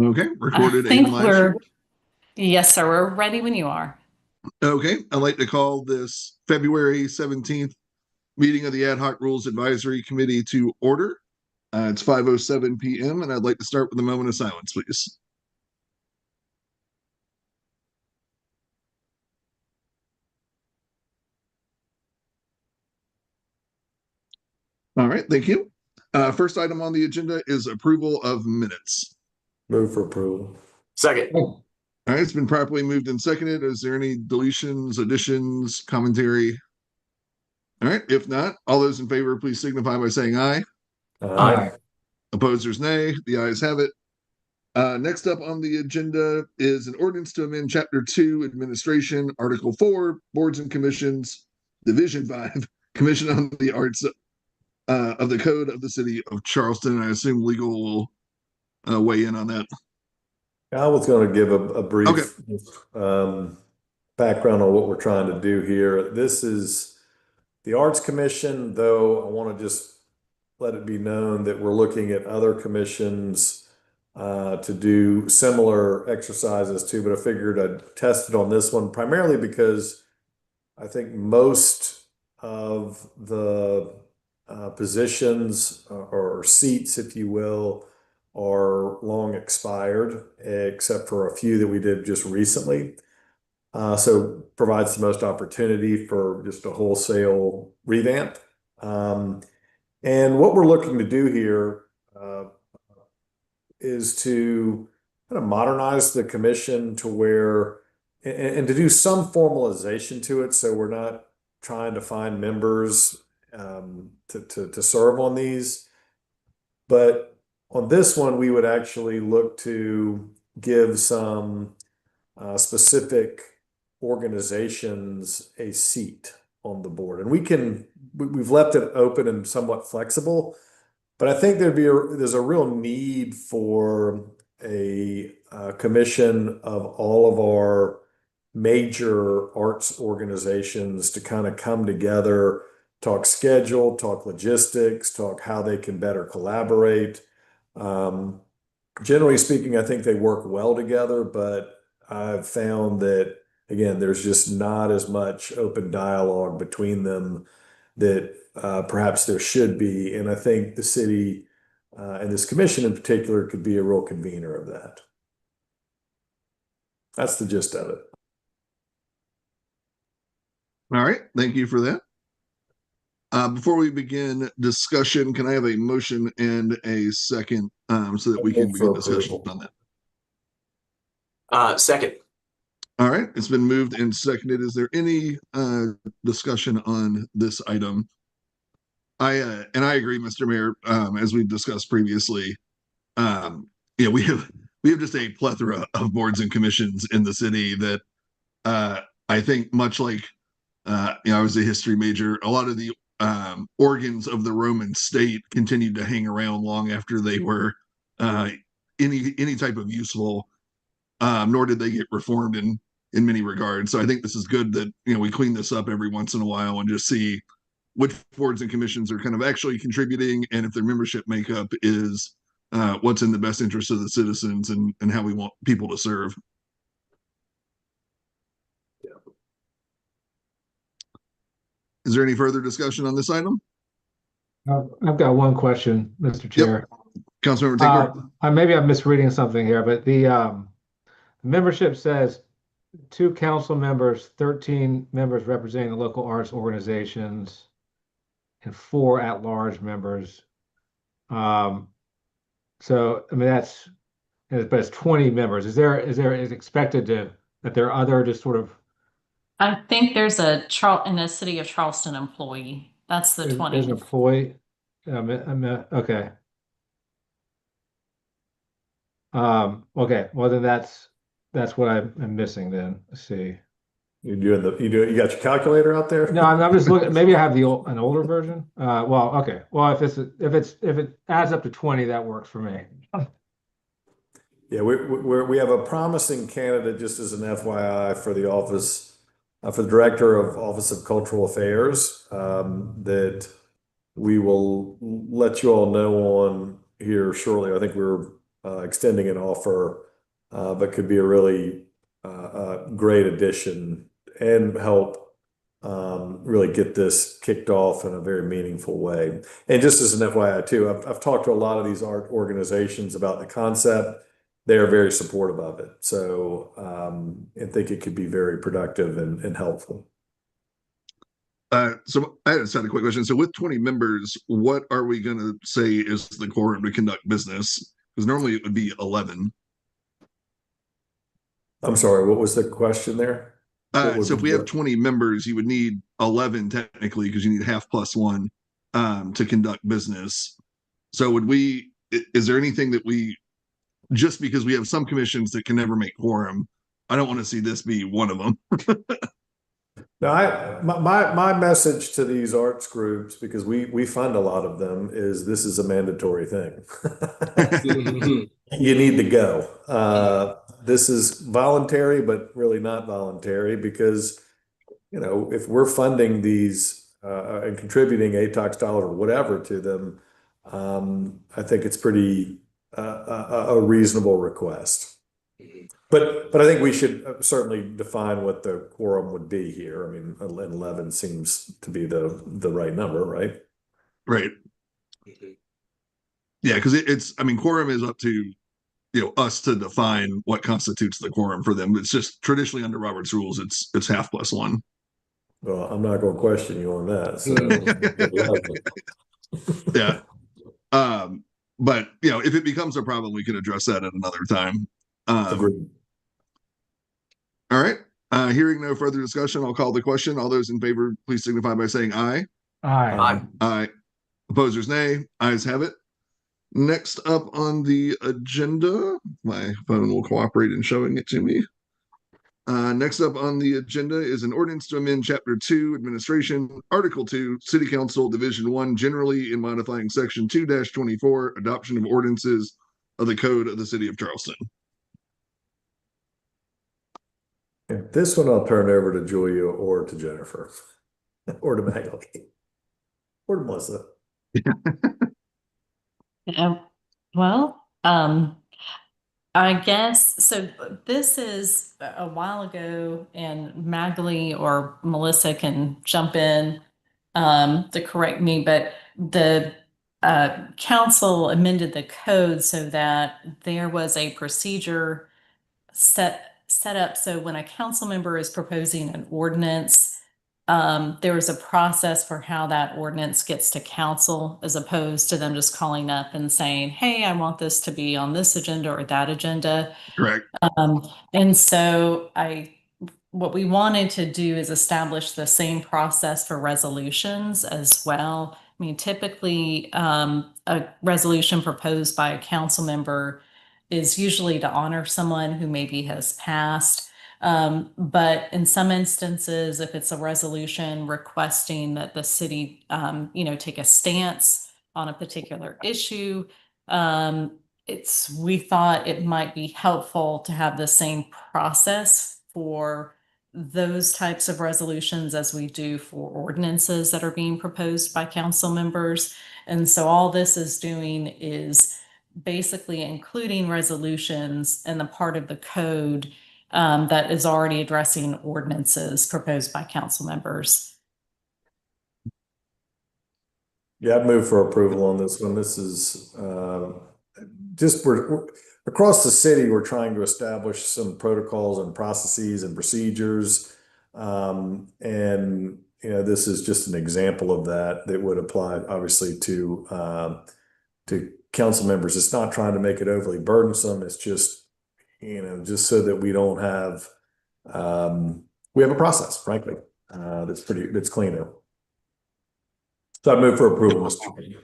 Okay, I recorded and think live stream. yes, sir, we're ready when you are. Okay, I'd like to call this February 17th meeting of the Ad Hoc Rules Advisory Committee to order. It's 5:07 p.m., and I'd like to start with a moment of silence, please. All right, thank you. First item on the agenda is approval of minutes. Move for approval. Second. All right, it's been properly moved and seconded. Is there any deletions, additions, commentary? All right, if not, all those in favor, please signify by saying aye. Aye. Opposers, nay. The ayes have it. Next up on the agenda is an ordinance to amend Chapter 2, Administration, Article 4, Boards and Commissions, Division 5, Commission on the Arts of the Code of the City of Charleston. I assume legal will weigh in on that. I was going to give a Okay. brief background on what we're trying to do here. This is the Arts Commission, though I want to just let it be known that we're looking at other commissions to do similar exercises too, but I figured I'd test it on this one primarily because I think most of the positions or seats, if you will, are long expired, except for a few that we did just recently. So provides the most opportunity for just a wholesale revamp. And what we're looking to do here is to kind of modernize the commission to where, and to do some formalization to it, so we're not trying to find members to serve on these. But on this one, we would actually look to give some specific organizations a seat on the board. And we've left it open and somewhat flexible, but I think there's a real need for a commission of all of our major arts organizations to kind of come together, talk schedule, talk logistics, talk how they can better collaborate. Generally speaking, I think they work well together, but I've found that, again, there's just not as much open dialogue between them that perhaps there should be. And I think the city and this commission in particular could be a real convener of that. That's the gist of it. All right. Thank you for that. Before we begin discussion, can I have a motion and a second so that we can begin discussion on that? Second. All right. It's been moved and seconded. Is there any discussion on this item? I agree, Mr. Mayor. As we've discussed previously, we have just a plethora of boards and commissions in the city that I think, much like I was a history major, a lot of the organs of the Roman state continued to hang around long after they were any type of useful. Nor did they get reformed in many regards. So I think this is good that we clean this up every once in a while and just see which boards and commissions are kind of actually contributing, and if their membership makeup is what's in the best interest of the citizens and how we want people to serve. Yeah. Is there any further discussion on this item? I've got one question, Mr. Chair. Yep. Councilmember Tinker. Maybe I'm misreading something here, but the membership says 2 council members, 13 members representing the local arts organizations, and 4 at-large members. So I mean but it's 20 members. Is expected that there are other just sort of? I think there's in the city of Charleston employee. That's the 20. There's an employee. Okay. Okay. Well, then that's what I'm missing. Then let's see. You got your calculator out there? No, I'm just looking. Maybe I have an older version. Well, okay. Well, if it adds up to 20, that works for me. Yeah, we have a promising candidate, just as an FYI, for the office, for the director of Office of Cultural Affairs, that we will let you all know on here shortly. I think we're extending an offer, but could be a really great addition and help really get this kicked off in a very meaningful way. And just as an FYI too, I've talked to a lot of these art organizations about the concept. They are very supportive of it. So I think it could be very productive and helpful. So I just had a quick question. So with 20 members, what are we going to say is the quorum to conduct business? Because normally it would be 11. I'm sorry, what was the question there? So if we have 20 members, you would need 11 technically, because you need half plus one to conduct business. So is there anything that just because we have some commissions that can never make quorum, I don't want to see this be one of them. Now, my message to these arts groups, because we fund a lot of them, is this is a mandatory thing. You need to go. This is voluntary, but really not voluntary, because if we're funding these and contributing ATOX dollar or whatever to them, I think it's pretty a reasonable request. But I think we should certainly define what the quorum would be here. I mean, 11 seems to be the right number, right? Right. Yeah, because quorum is up to us to define what constitutes the quorum for them. It's just traditionally under Robert's rules, it's half plus one. Well, I'm not going to question you on that. So yeah. But if it becomes a problem, we can address that at another time. All right. Hearing no further discussion, I'll call the question. All those in favor, please signify by saying aye. Aye. Aye. Opposers, nay. Ayes have it. Next up on the agenda, my phone will cooperate in showing it to me. Next up on the agenda is an ordinance to amend Chapter 2, Administration, Article 2, City Council, Division 1, generally in modifying Section 2-24, Adoption of Ordinances of the Code of the City of Charleston. This one I'll turn over to Julia or to Jennifer or to Maggie or to Melissa. Well, I guess so. This is a while ago, and Magali or Melissa can jump in to correct me, but the council amended the code so that there was a procedure set up. So when a council member is proposing an ordinance, there was a process for how that ordinance gets to council, as opposed to them just calling up and saying, hey, I want this to be on this agenda or that agenda. Correct. And so what we wanted to do is establish the same process for resolutions as well. I mean, typically, a resolution proposed by a council member is usually to honor someone who maybe has passed. But in some instances, if it's a resolution requesting that the city, take a stance on a particular issue, we thought it might be helpful to have the same process for those types of resolutions as we do for ordinances that are being proposed by council members. And so all this is doing is basically including resolutions in the part of the code that is already addressing ordinances proposed by council members. Yeah, I'd move for approval on this one. This is we're across the city, we're trying to establish some protocols and processes and procedures. This is just an example of that would apply obviously to council members. It's not trying to make it overly burdensome. It's just, just so that we don't have, we have a process, frankly, that's cleaner. So I move for approval, Mr. Chairman.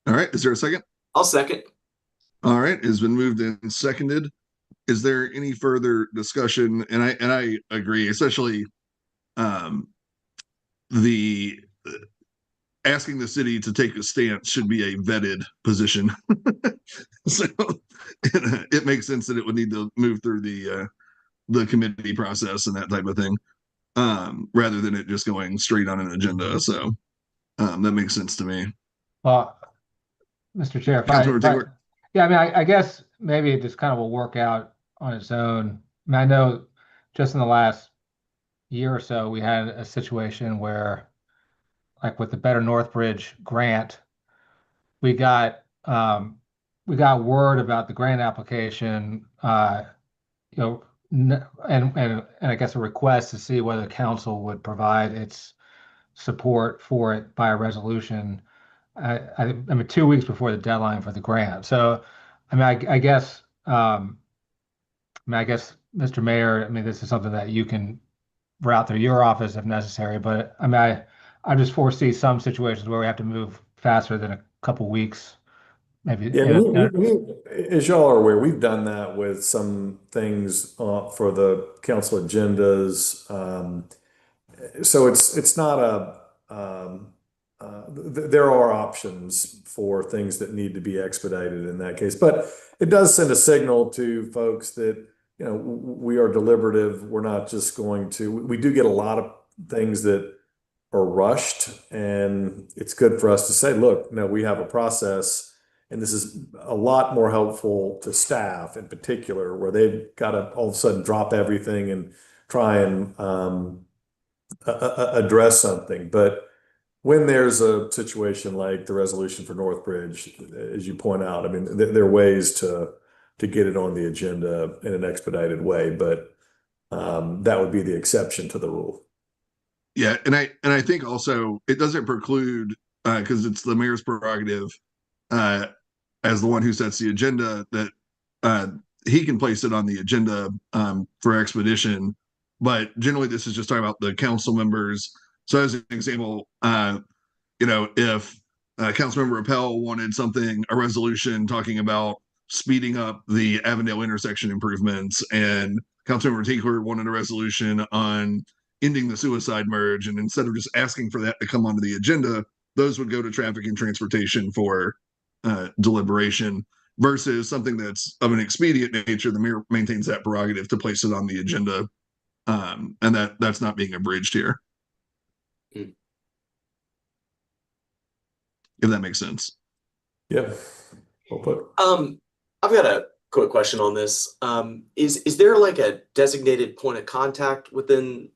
All right. Is there a second? I'll second. All right. It's been moved and seconded. Is there any further discussion? And I agree, especially the asking the city to take a stance should be a vetted position. So it makes sense that it would need to move through the committee process and that type of thing, rather than it just going straight on an agenda. So that makes sense to me. Mr. Chair, Yeah, I mean, I guess maybe it just kind of will work out on its own. I mean, I know just in the last year or so, we had a situation where, like with the Better Northbridge grant, we got we got word about the grant application, you know, and I guess a request to see whether the council would provide its support for it by a resolution. I mean, 2 weeks before the deadline for the grant. So, I mean, I guess, I guess, Mr. Mayor, I mean, this is something that you can route through your office if necessary. But I mean, I just foresee some situations where we have to move faster than a couple weeks, maybe. Yeah, as y'all are aware, we've done that with some things for the council agendas. So it's not there are options for things that need to be expedited in that case, but it does send a signal to folks that, we are deliberative. We're not just going to, we do get a lot of things that are rushed, and it's good for us to say, look, no, we have a process, and this is a lot more helpful to staff in particular, where they've got to all of a sudden drop everything and try and address something. But when there's a situation like the resolution for Northbridge, as you point out, I mean, there are ways to get it on the agenda in an expedited way, but that would be the exception to the rule. Yeah, and I think also it doesn't preclude, because it's the mayor's prerogative, as the one who sets the agenda, that he can place it on the agenda for expedition. But generally, this is just talking about the council members. So, as an example, if Councilmember Appel wanted a resolution talking about speeding up the Avondale intersection improvements, and Councilmember Tinkler wanted a resolution on ending the suicide merge, and instead of just asking for that to come onto the agenda, those would go to traffic and transportation for deliberation, versus something that's of an expedient nature. The mayor maintains that prerogative to place it on the agenda, and that's not being abridged here. If that makes sense. Yeah. Well put. I've got a quick question on this. Is there like a designated point of contact within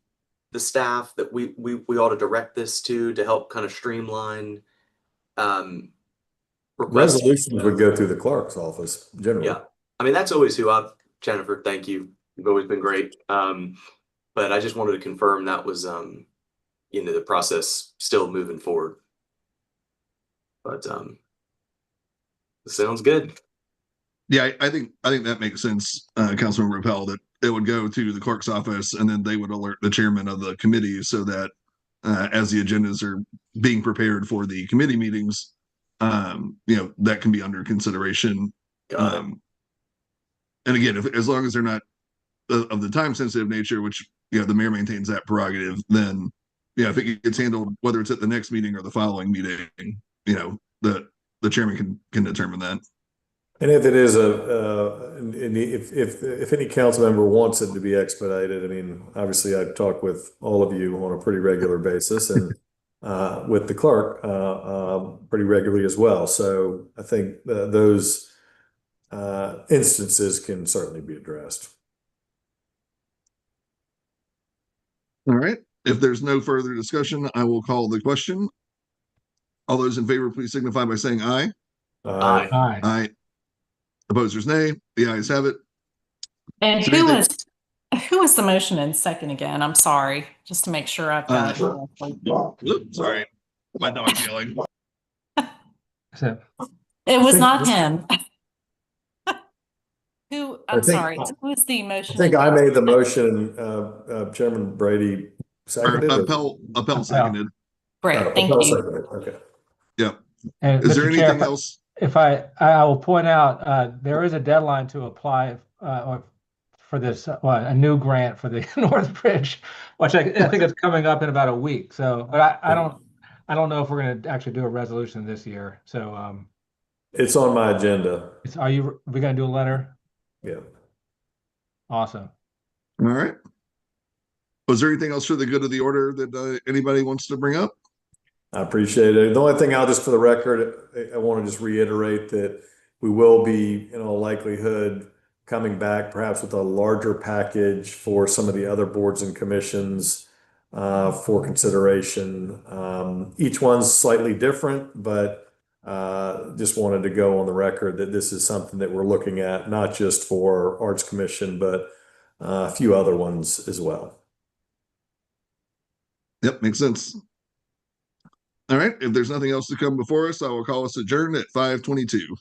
the staff that we ought to direct this to help kind of streamline requests? Resolutions would go through the clerk's office generally. Yeah, I mean, that's always who Jennifer, thank you. You've always been great. But I just wanted to confirm that was the process still moving forward. But sounds good. Yeah, I think that makes sense, Councilmember Rappel, that it would go to the clerk's office, and then they would alert the chairman of the committee, so that as the agendas are being prepared for the committee meetings, that can be under consideration. And again, as long as they're not of the time sensitive nature, which the mayor maintains that prerogative, then if it gets handled, whether it's at the next meeting or the following meeting, the chairman can determine that. And if it is if any council member wants it to be expedited, I mean, obviously I talk with all of you on a pretty regular basis, and with the clerk pretty regularly as well. So I think those instances can certainly be addressed. All right. If there's no further discussion, I will call the question. All those in favor, please signify by saying aye. Aye. Aye. Aye. Opposers, nay. The ayes have it. And who was the motion and second again? I'm sorry, just to make sure I've got it. Sorry, my dog's yelling. So, It was not him. I'm sorry, who was the I motion? think I made the motion. Chairman Brady seconded. Appel seconded. Great, thank Appel you. seconded. Okay. Yep. and Is there Mr. Chair, anything else? If I will point out, there is a deadline to apply for this, a new grant for the Northbridge, which I think is coming up in about a week. So, but I don't know if we're going to actually do a resolution this year. So, It's on my agenda. we going to do a letter? Yeah. Awesome. All right. Was there anything else for the good of the order that anybody wants to bring up? I appreciate it. The only thing for the record, I want to just reiterate that we will be, in all likelihood, coming back perhaps with a larger package for some of the other boards and commissions for consideration. Each one's slightly different, but just wanted to go on the record that this is something that we're looking at, not just for Arts Commission, but a few other ones as well. Yep, makes sense. All right. If there's nothing else to come before us, I will call us adjourned at 5:22.